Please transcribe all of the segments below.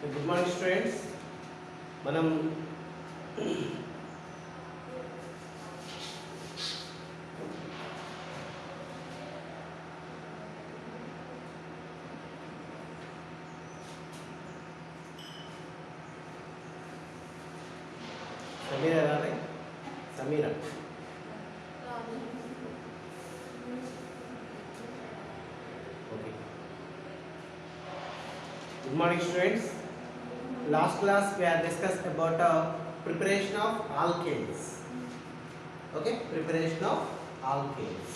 Good morning students. మనం సమీర రాలే Sameera okay. Good morning students. Last class we have discussed about preparation of alkanes. Okay, preparation of alkanes.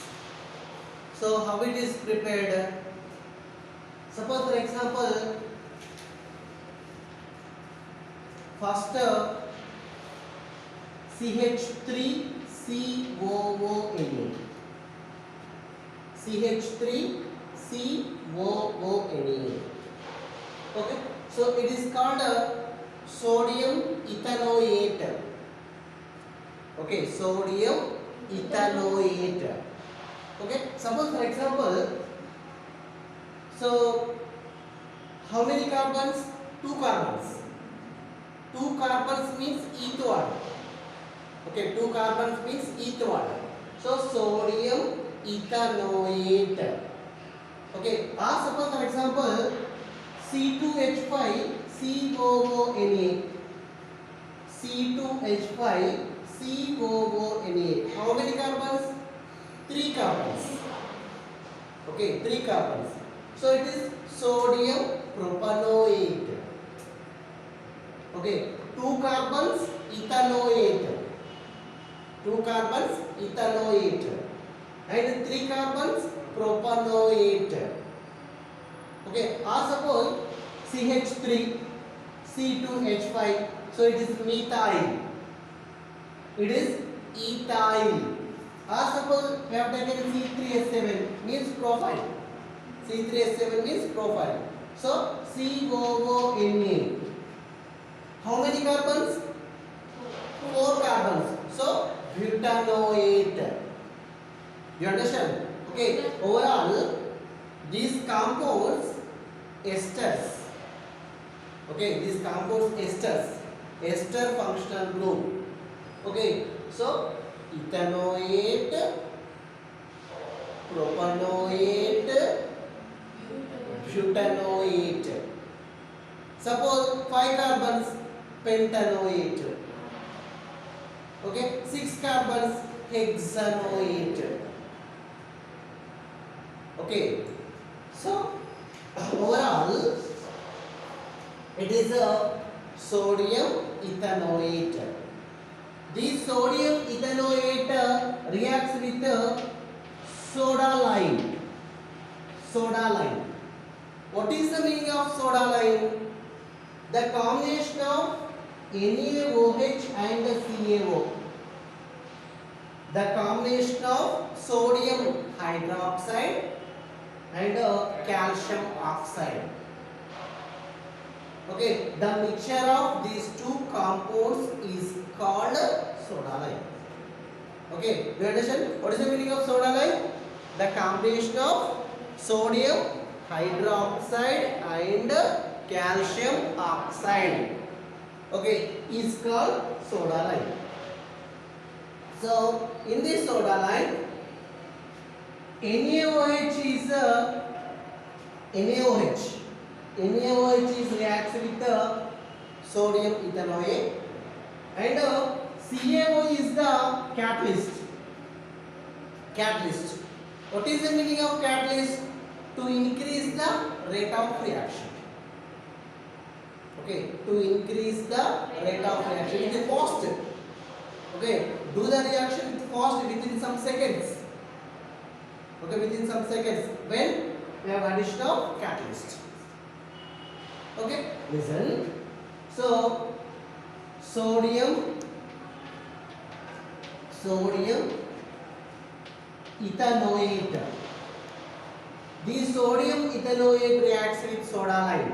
So how it is prepared? Suppose for example, first CH3COONA. CH3COONA. Okay, so it is called sodium ethanoate. Okay, sodium ethanoate. Okay, suppose for example, so how many carbons? 2 carbons. 2 carbons means eth one. Okay, 2 carbons means eth one. So sodium ethanoate. Okay, suppose for example C2H5COONA. C2H5COONA. How many carbons? 3 carbons. Okay, 3 carbons. So it is sodium propanoate. Okay, 2 carbons ethanoate. 2 carbons ethanoate. And 3 carbons propanoate. Okay, suppose CH3 C2H5, so it is methyl. It is ethyl. Suppose we have taken C3H7 means profile. C3H7 means profile. So COONA. How many carbons? 4 carbons. So butanoate. You understand? Okay. Overall, these compounds esters. Okay, these compounds esters. Ester functional group. Okay, so ethanoate, propanoate, butanoate. Suppose 5 carbons, pentanoate. Okay, 6 carbons, hexanoate. Okay, so overall it is a sodium ethanoate. This sodium ethanoate reacts with soda lime. Soda lime. What is the meaning of soda lime? The combination of NaOH and CaO. The combination of sodium hydroxide and calcium oxide. Okay, the mixture of these two compounds is called soda lime. Okay, do you understand what is the meaning of soda lime? The combination of sodium hydroxide and calcium oxide, okay, is called soda lime. So in this soda lime, NaOH is NaOH is reacts with sodium ethanoate, and CaO is the catalyst. Catalyst. What is the meaning of catalyst? To increase the rate of reaction. Okay, to increase the rate of reaction. It is fast. Okay, do the reaction fast within some seconds. Okay, within some seconds when we have addition of catalyst. Okay, listen. So sodium ethanoate. This sodium ethanoate reacts with soda lime.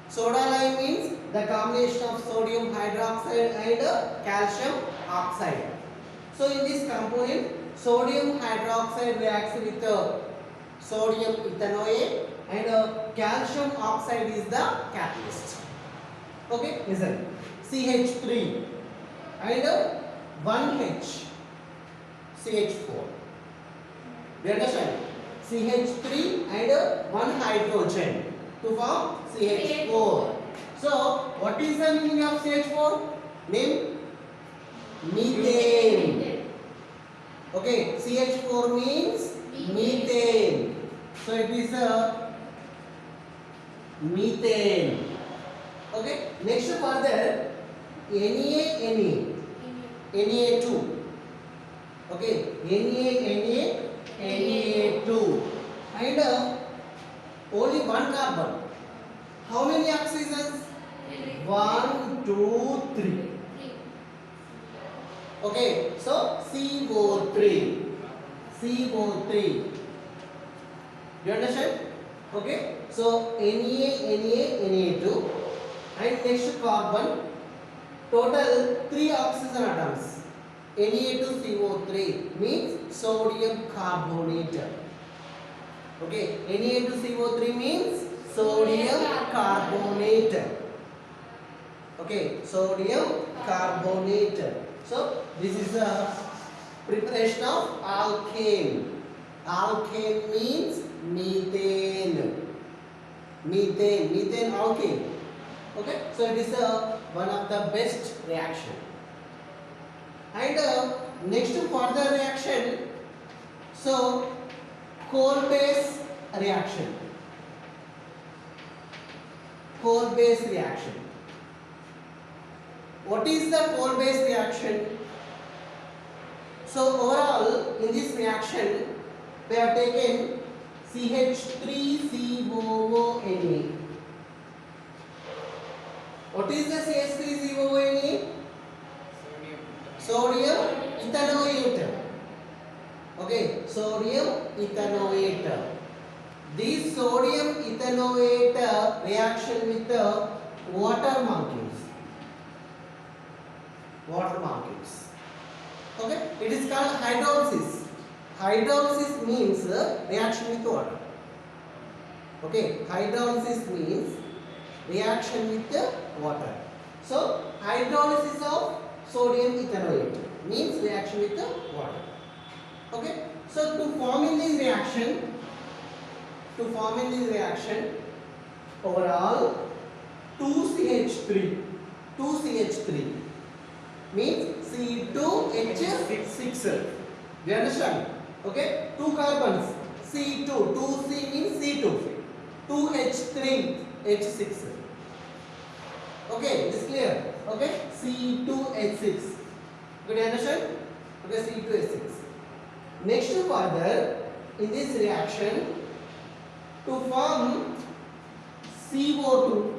Soda lime means the combination of sodium hydroxide and calcium oxide. So in this component, sodium hydroxide reacts with sodium ethanoate and calcium oxide is the catalyst. Okay, listen. CH3 and 1H CH4. You understand? CH3 and one hydrogen to form CH4. So, what is the meaning of CH4? Name? Methane. Okay, CH4 means methane. So, it is a methane. Okay, next further Na2. Okay, Na2 and only one carbon. How many oxygens? 1, 2, 3. Okay, so CO3. CO3. You understand? Okay, so Na2 and next carbon. Total 3 oxygen atoms. Na2CO3 means sodium carbonate. Okay, Na2CO3 means sodium carbonate. Okay, sodium carbonate. So this is a preparation of alkane. Alkane means methane. Methane alkane. Okay, so it is one of the best reaction. And next further reaction, so coal-base reaction. Coal-base reaction. What is the coal-base reaction? So overall in this reaction we have taken CH3COONA. What is the CH3COONA? Sodium ethanoate. Okay, sodium ethanoate. This sodium ethanoate reaction with the water molecules. Water molecules. Okay, it is called hydrolysis. Hydrolysis means reaction with water. Okay, hydrolysis means reaction with the water. So, hydrolysis of sodium ethanoate means reaction with the water. Okay, so to form in this reaction, overall 2CH3 means C2H6. Do you understand? Okay, 2 carbons C2, 2C means C2, 2H3H6. Okay, this is clear. Okay, C2H6. Good, you understand? Okay, C2H6. Next further in this reaction to form CO2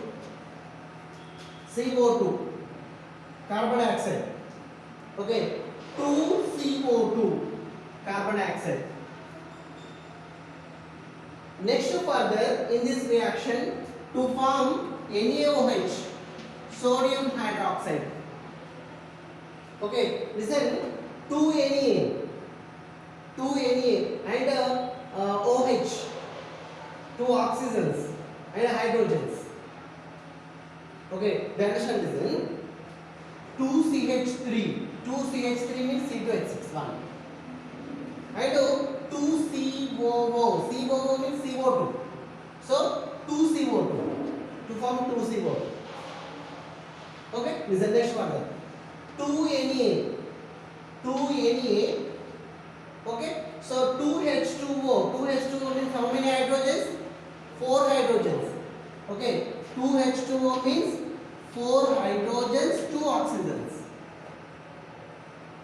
carbon dioxide. Okay, 2CO2 carbon dioxide. Next further in this reaction to form NaOH sodium hydroxide. Okay, listen, 2 Na and OH, 2 oxygens and hydrogens. Okay, then understand this. 2CH3 means C2H6 1 and 2COO means CO2. So 2CO2 to form 2CO2. Okay, listen next further. 2 Na. Okay, so 2H2O means how many hydrogens? 4 hydrogens. Okay, 2H2O means 4 hydrogens, 2 oxygens.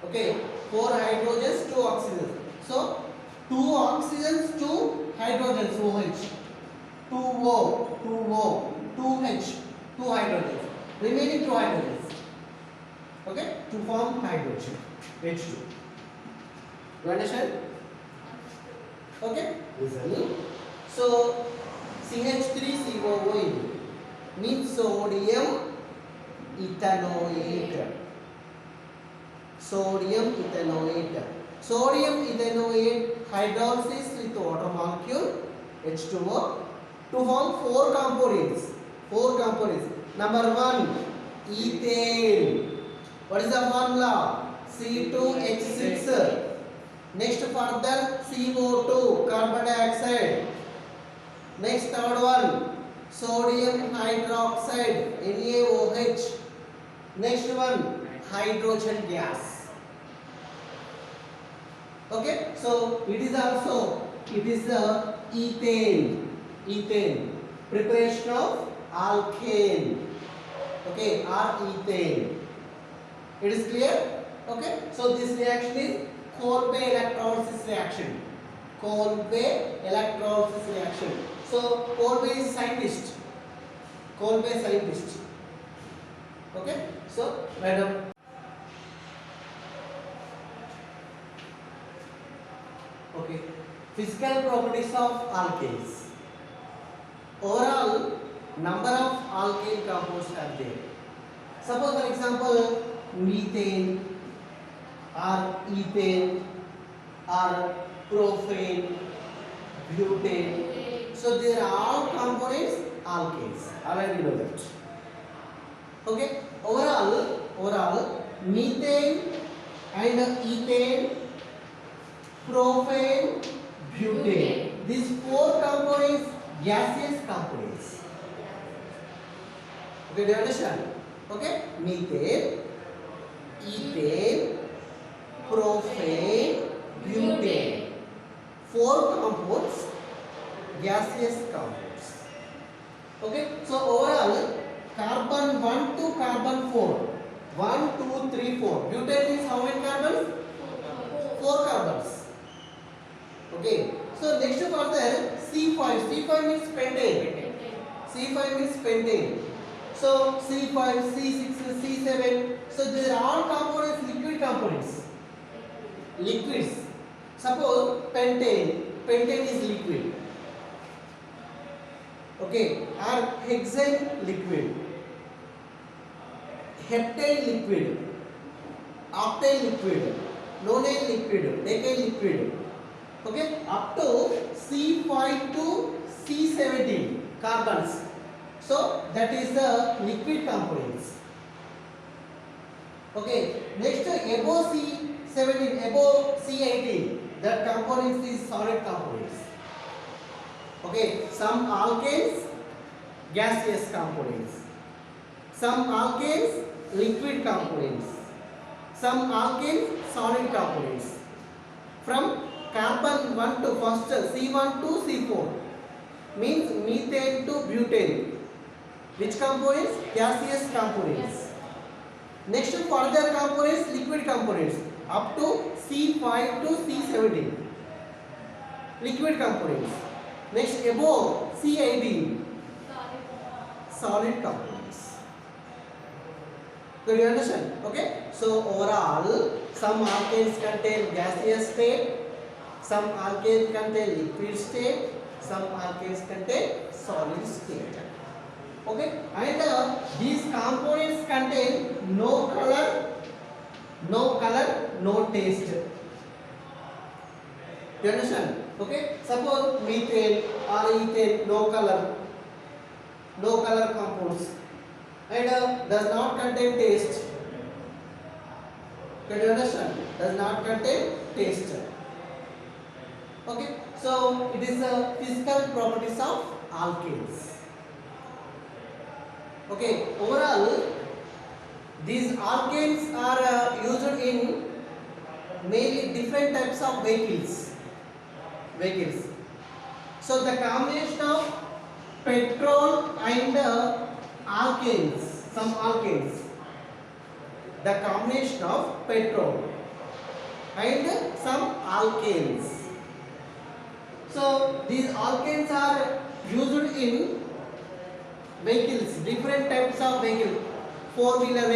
Okay, 4 hydrogens, 2 oxygens. So 2 oxygens, 2 hydrogens, OH. 2O, 2H, 2 hydrogens. Remaining 2 hydrogens. Okay, to form hydrogen, H2. You understand? Okay, listen. So CH3COO means sodium ethanoate. Sodium ethanoate hydrolysis with water molecule H2O to form 4 components. Number 1, ethane. What is the formula? C2H6. Next further CO2, carbon dioxide. Next third one, sodium hydroxide, NaOH. Next one, hydrogen gas. Okay, so it is the ethane, preparation of alkane. Okay, or ethane. It is clear? Okay, so this reaction is Kolbe electrolysis reaction. Kolbe electrolysis reaction. So Kolbe is scientist. Kolbe scientist. Okay, so madam. Okay, physical properties of alkanes. Overall, number of alkane compounds are there. Suppose for example, methane or ethane or propane, butane. So they are all components alkanes. Already know that. Okay. Overall, methane and ethane, propane, butane. These four components, gaseous components. Okay, do you understand? Okay, methane, ethane, propane, butane. Four compounds, gaseous compounds. Okay, so overall, carbon 1 to carbon 4. 1, 2, 3, 4. Butane is how many carbons? 4 carbons. Okay, so next further C5. C5 means pentane. C5 means pentane. So C5, C6, C7. So these are all components, liquid components. Liquids. Suppose pentane. Pentane is liquid. Okay, or hexane liquid, heptane liquid, octane liquid, nonane liquid, decane liquid. Okay, up to C5 to C17 carbons. So that is the liquid components. Okay, next above C17, above C18, that components is solid components. Okay, some alkanes, gaseous components. Some alkanes, liquid components. Some alkanes, solid components. From carbon 1 to first C1 to C4 means methane to butane. Which components? Gaseous components. Next further components, liquid components up to C5 to C17. Liquid components. Next above C18, solid components. Do you understand? Okay. So overall, some alkanes contain gaseous state, some alkanes contain liquid state, some alkanes contain solid state. Okay. And these components contain no color, no taste. Do you understand? Okay, suppose methane or ethane, no color compounds, and does not contain taste. Can you understand? Does not contain taste. Okay, so it is the physical properties of alkanes. Okay, overall, these alkanes are used in mainly different types of vehicles. So the combination of petrol and alkanes, some alkanes. The combination of petrol and some alkanes. So these alkanes are used in vehicles, different types of vehicles, four-wheeler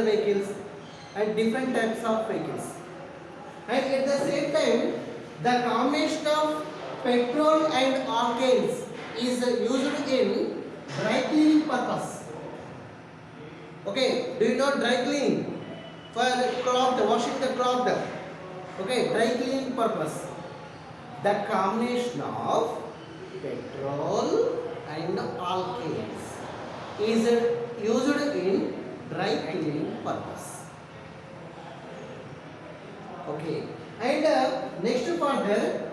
vehicles, and different types of vehicles. And at the same time, the combination of petrol and alkanes is used in dry cleaning purpose. Okay, do you know dry cleaning? For cloth, washing the cloth. Okay, dry cleaning purpose. The combination of petrol and alkanes. is used in dry cleaning purpose. Okay, and next further,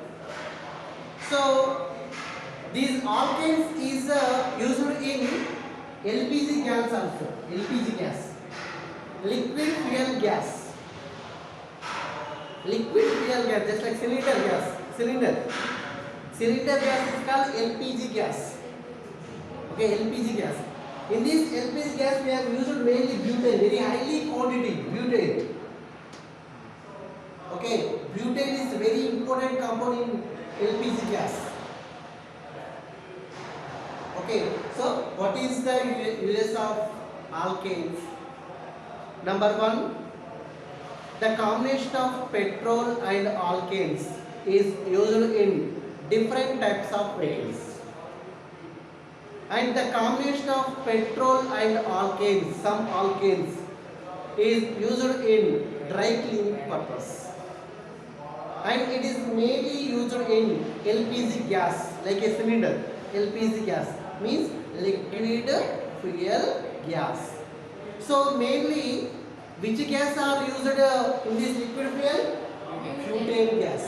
so these alkanes is used in LPG gas also. LPG gas, liquid fuel gas. Liquid fuel gas, just like cylinder gas. Cylinder gas is called LPG gas. Okay, LPG gas. In this LPG gas, we have used mainly butane, very highly quantity butane. Okay, butane is very important component in LPG gas. Okay, so what is the uses of alkanes? Number one, the combination of petrol and alkanes is used in different types of vehicles. And the combination of petrol and alkanes, some alkanes, is used in dry cleaning purpose. And it is mainly used in LPG gas, like a cylinder. LPG gas means liquid fuel gas. So mainly, which gas are used in this liquid fuel? Butane gas.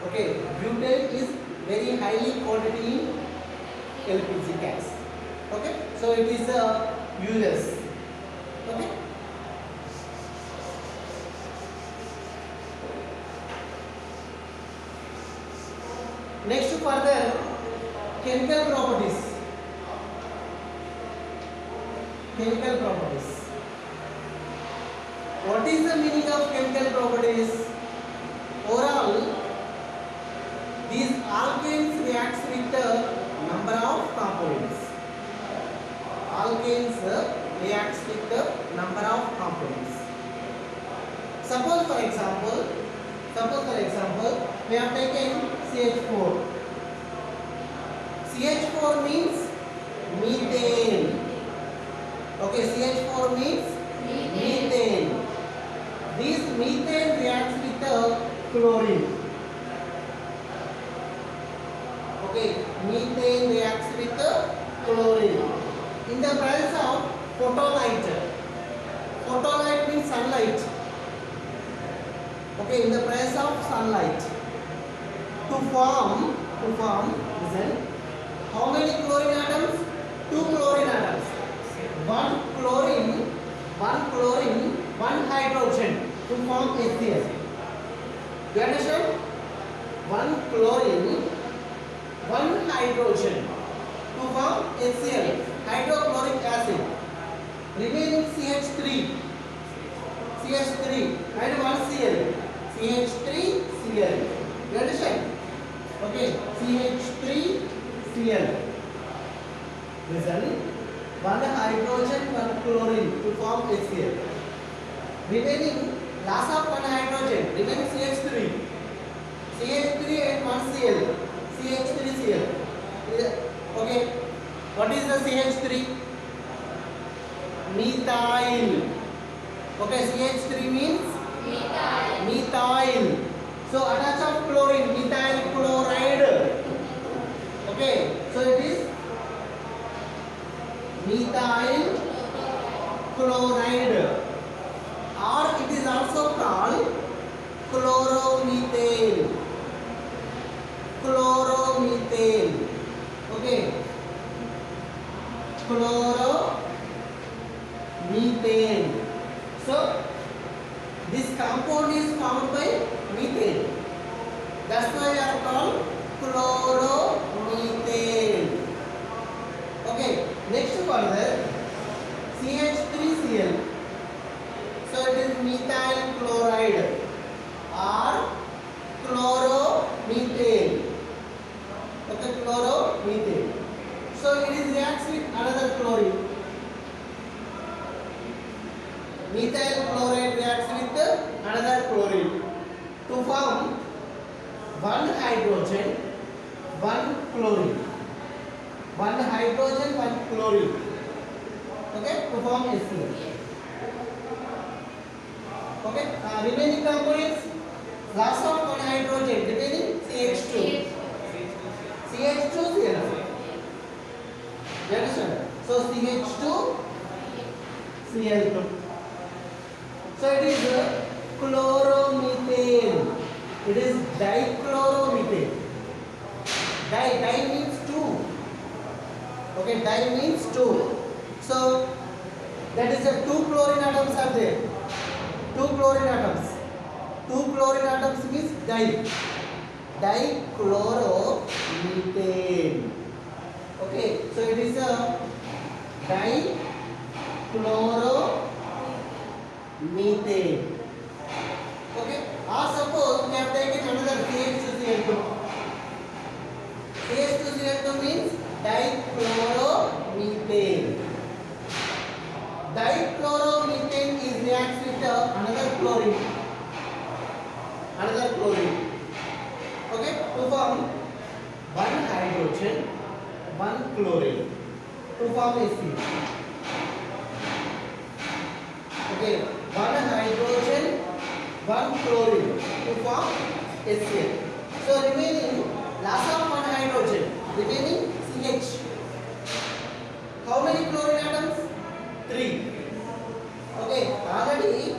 Okay, butane is very highly quantity in LPG gas. Okay, so it is useless. Okay. Next further, chemical properties. Chemical properties. What is the meaning of chemical properties? Overall, these alkanes reacts with the number of components. Alkanes reacts with the number of components. Suppose for example, we have taken CH4. CH4 means methane. Okay, CH4 means methane. This methane reacts with the chlorine. Okay, methane reacts with the chlorine. In the presence of photolite. Photolite means sunlight. Okay, in the presence of sunlight. To form, listen, how many chlorine atoms? 2 chlorine atoms. One chlorine, one hydrogen to form HCl. You understand? One chlorine, one hydrogen to form HCl, hydrochloric acid. Remaining CH3 and one Cl. CH3Cl. You understand? Okay, CH3Cl. Listen, one hydrogen, one chlorine to form HCl. Remaining loss of one hydrogen, remaining CH3. CH3 and one Cl. CH3Cl. Okay, what is the CH3? Methyl. Okay, CH3 means methyl. So attach of chlorine, methyl chloride. Okay, so it is methyl chloride, or it is also called chloromethane. Chloromethane. Okay, chloromethane. So this compound is formed by methane. That's why they are called chloromethane. Okay, next further, CH3Cl. So it is methyl chloride or chloromethane. Okay, chloromethane. So it is reacts with another chlorine. Methyl chloride reacts with another chlorine to form one hydrogen, one chlorine. One hydrogen, one chlorine. Okay, to form HCl. Okay, remaining components, loss of one hydrogen, remaining CH2. CH2Cl. You understand? So CH2 Cl2. So it is chloromethane. It is dichloromethane. Di means two. Okay, di means two. So that is the two chlorine atoms are there. Two chlorine atoms. Two chlorine atoms means di. Dichloromethane. Okay, so it is a dichloromethane. Okay, or suppose we have taken another CH2Cl2. CH2Cl2 means dichloromethane. Dichloromethane is reacts with another chlorine. Okay, to form one hydrogen, one chlorine. To form AC. Okay, one hydrogen, one chlorine. To form HCl. So remaining loss of one hydrogen, remaining CH. How many chlorine atoms? 3. Okay, already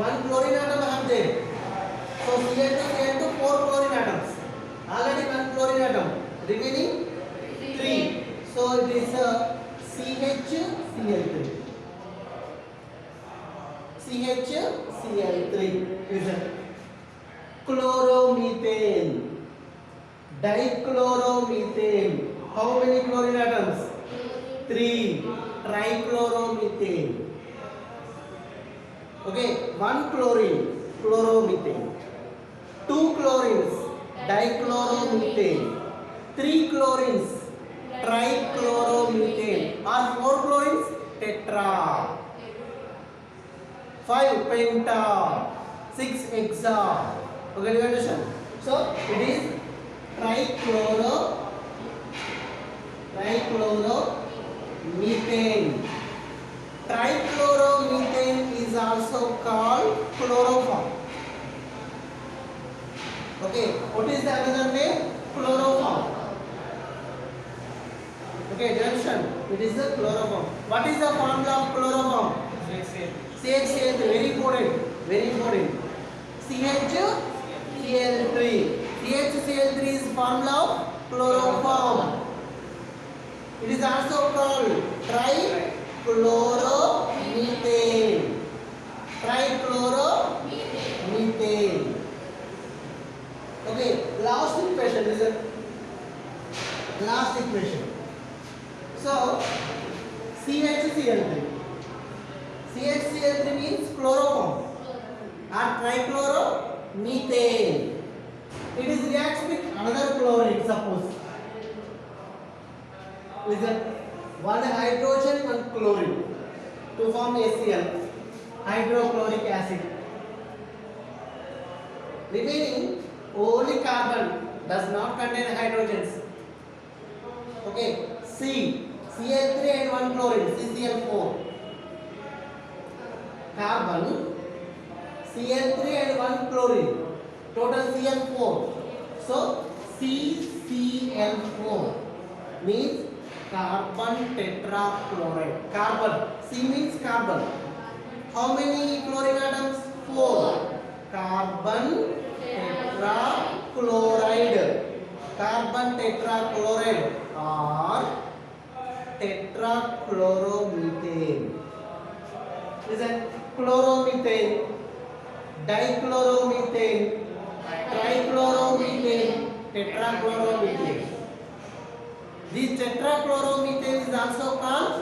one chlorine atom have there. So Cl2, 4 chlorine atoms. Already one chlorine atom. Remaining 3. So it is CHCl3. CHCl3 is chloromethane. Dichloromethane. How many chlorine atoms? 3. Trichloromethane. Okay, one chlorine, chloromethane. 2 chlorines, dichloromethane. 3 chlorines, trichloromethane. Or 4 chlorines, tetra. 5 penta. 6 hexa. Okay, do you understand? So it is trichloromethane. Trichloromethane is also called chloroform. Okay, what is the another name? Chloroform. Okay, do you understand? It is the chloroform. What is the formula of chloroform? CHCl3. Very important. Very important. CHCl3. CHCl3 is formula of chloroform. It is also called trichloromethane. Trichloromethane. Okay, last equation is a last equation. So CHCl3. CHCl3 means chloroform or trichloromethane. It is reacts with another chlorine. Suppose listen, one hydrogen, one chlorine to form HCl, hydrochloric acid. Remaining only carbon, does not contain hydrogens. Okay, Cl3 and one chlorine, CCl4. Carbon, Cl3 and one chlorine, total Cl4. So CCl4 means carbon tetrachloride. Carbon, C means carbon. How many chlorine atoms? 4. Carbon tetrachloride. Carbon tetrachloride or tetrachloromethane. Listen, chloromethane, dichloromethane, trichloromethane, tetrachloromethane. This tetrachloromethane is also called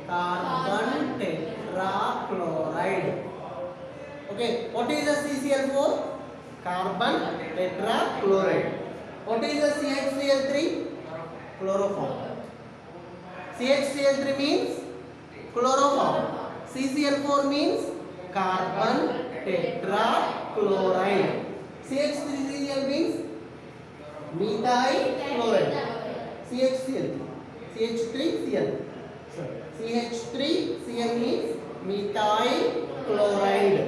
carbon tetrachloride. Okay, what is the CCl4? Carbon tetrachloride. What is the CHCl3? Chloroform. CHCl3 means chloroform. CCl4 means carbon tetrachloride. CH3Cl means methyl chloride. CHCl. CH3Cl. CH3Cl means methyl chloride.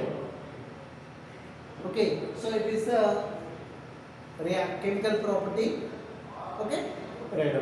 Okay, so it is a chemical property. Okay, right.